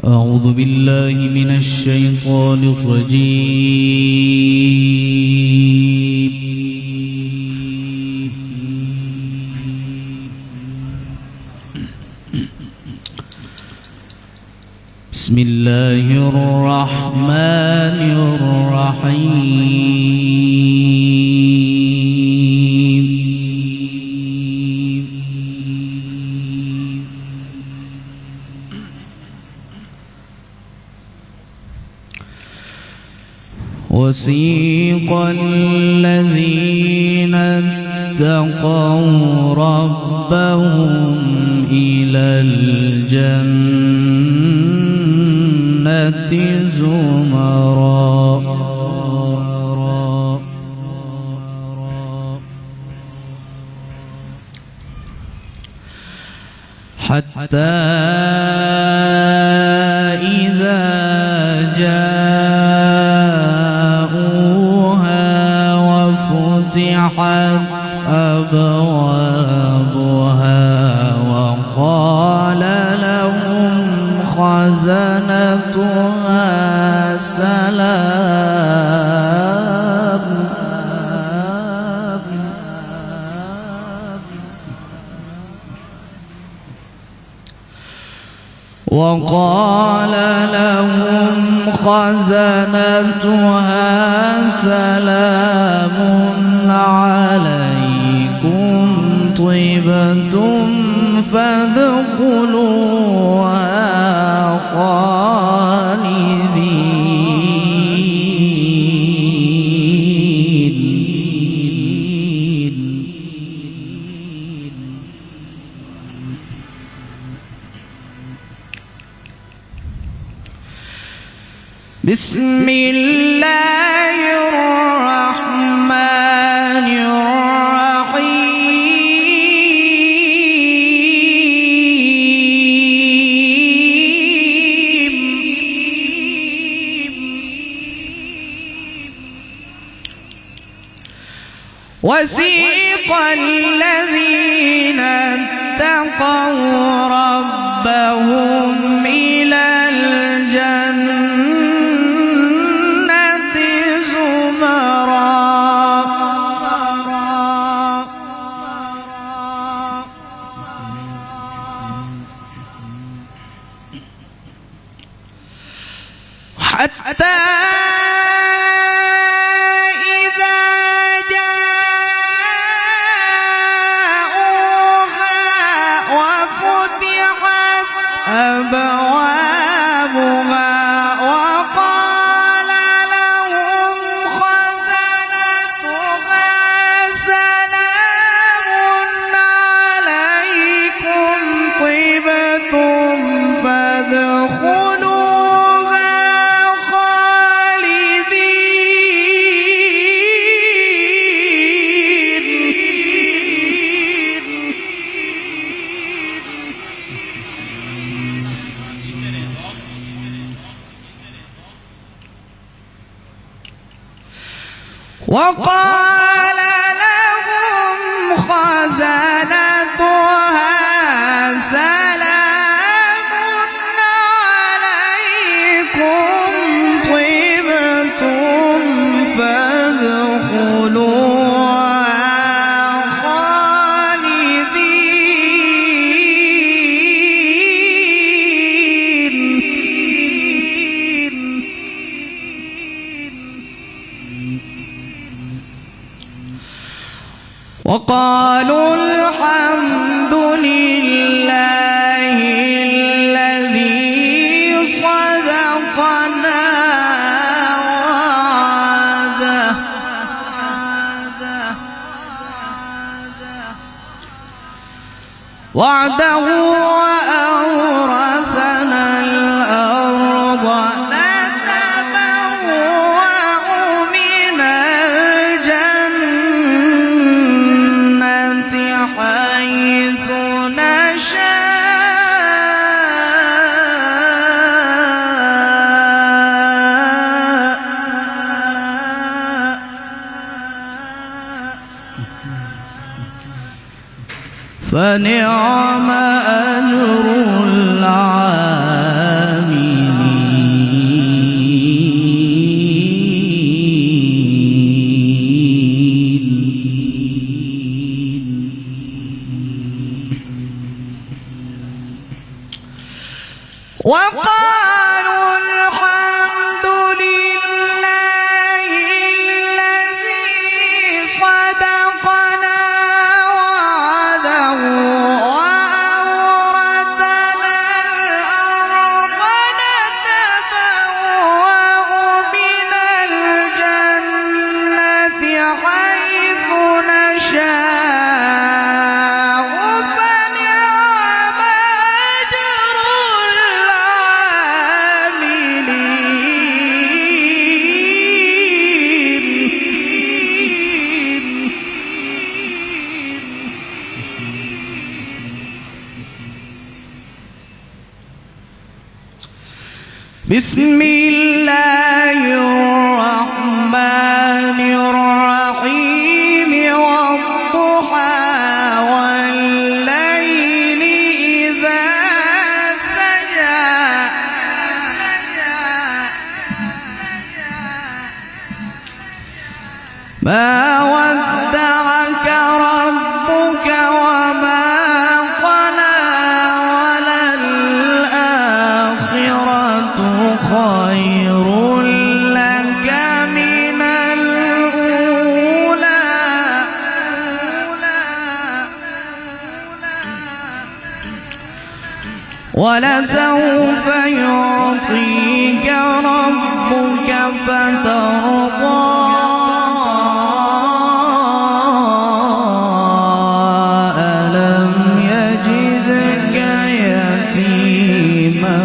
أعوذ بالله من الشيطان الرجيم. بسم الله الرحمن الرحيم. وسيق الذين اتقوا ربهم إلى الجنة زمرا حتى إذا جاءوها وفتحت أبوابها وقال لهم خزنتها سلام سلام عليكم طبتم فادخلوها خالدين. بسم الله الرحمن الرحيم. وسيق الذين اتقوا ربهم إلى الجنة حتى إذا جاءوها وفتحت أبوابها وقال لهم خزنتها سلام عليكم طبتم فادخلوا وقال لهم خزنتها سلام عليكم طبتم فادخلوها خالدين. وقالوا الحمد لله الذي صدقنا وعده وأورثنا الأرض نتبوأ من الجنة حيث نشاء فنعم أجر العاملين. وقالوا الحمد لله الذي صدقنا وعده وأورثنا الأرض نتبوأ من الجنة حيث نشاء فنعم أجر بسم الله الرحمن الرحيم والضحى والليل إذا سجى ما ودعك ربك وما قلى وللآخرة خير لك من الأولى ولسوف يعطيك ربك فترضى ألم يجدك يتيما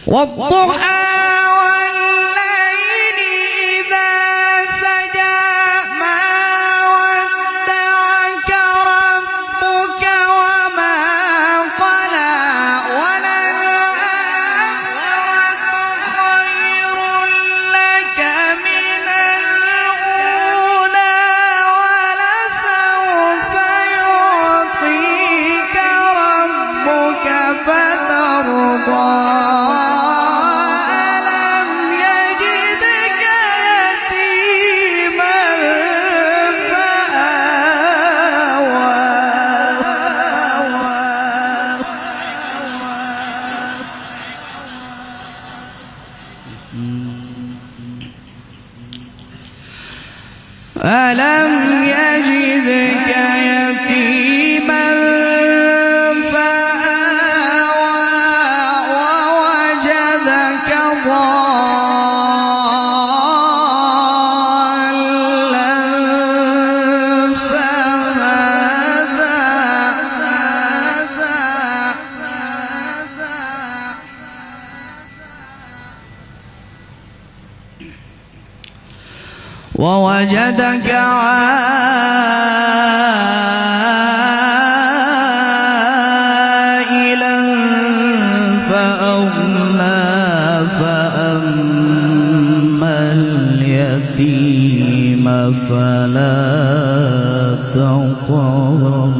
والضحى والليل إذا سجى ما ودعك ربك وما قلى وللآخرة خير لك من الأولى ولسوف يعطيك ربك فترضى ألم يجدك يتيما فآوى ووجدك ضالا فهدى ووجدك عائلا فأغنى فأما اليتيم فلا تقهر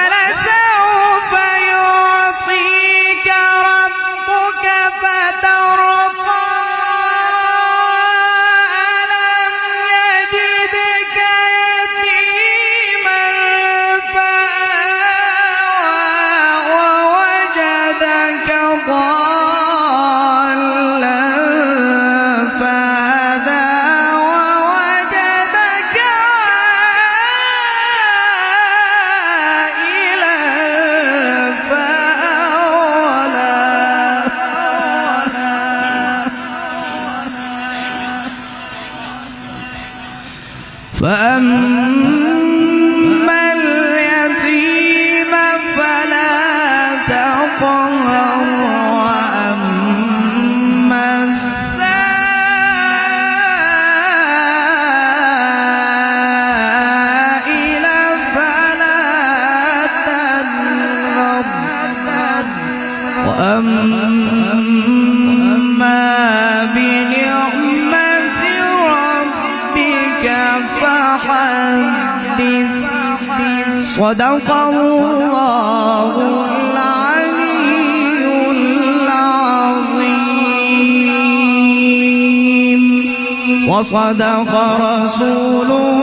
ولسوف يعطيك ربك فترضى ألم يجدك يتيما فآوى ووجدك ضالا فهدى ووجدك عائلا صدق الله العلي العظيم وصدق رسوله